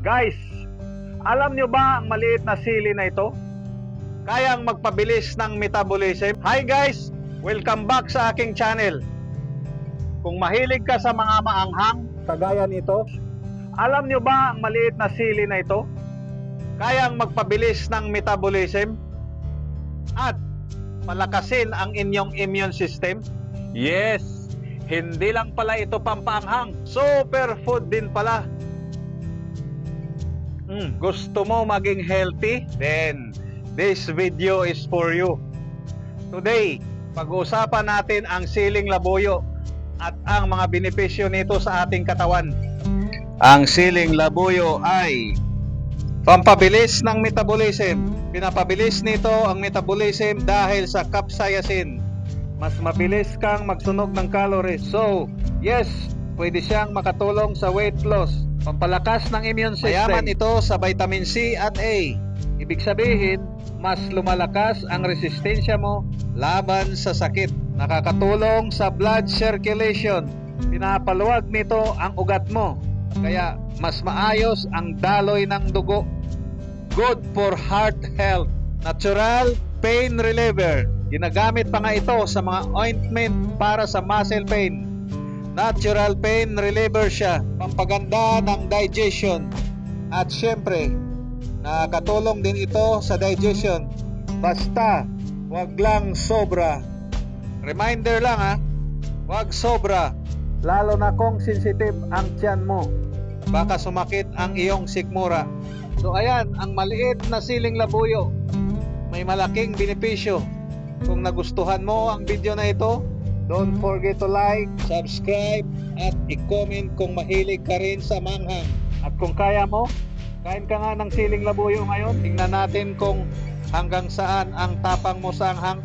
Guys, alam nyo ba ang maliit na sili na ito? Kayang magpabilis ng metabolism. Hi guys! Welcome back sa aking channel. Kung mahilig ka sa mga maanghang, kagaya nito, alam nyo ba ang maliit na sili na ito? Kayang magpabilis ng metabolism at palakasin ang inyong immune system. Yes! Hindi lang pala ito pampaanghang. Superfood din pala. Gusto mo maging healthy? Then, this video is for you. Today, pag-uusapan natin ang siling labuyo at ang mga benepisyo nito sa ating katawan. Ang siling labuyo ay pampabilis ng metabolism. Pinapabilis nito ang metabolism dahil sa capsaicin. Mas mabilis kang magsunog ng calories. So, yes, pwede siyang makatulong sa weight loss. Pampalakas ng immune system. Mayaman ito sa vitamin C at A. Ibig sabihin, mas lumalakas ang resistensya mo laban sa sakit. Nakakatulong sa blood circulation. Pinapaluwag nito ang ugat mo. Kaya mas maayos ang daloy ng dugo. Good for heart health. Natural pain reliever. Ginagamit pa nga ito sa mga ointment para sa muscle pain. Natural pain reliever siya. Pampaganda ng digestion. At syempre, nakakatulong din ito sa digestion. Basta, wag lang sobra. Reminder lang ha, wag sobra. Lalo na kung sensitive ang tiyan mo. Baka sumakit ang iyong sikmura. So ayan, ang maliit na siling labuyo. May malaking benepisyo. Kung nagustuhan mo ang video na ito, don't forget to like, subscribe, at i-comment kung mahilig ka rin sa manghang. At kung kaya mo, kain ka nga ng siling labuyo ngayon. Tingnan natin kung hanggang saan ang tapang mo sa anghang.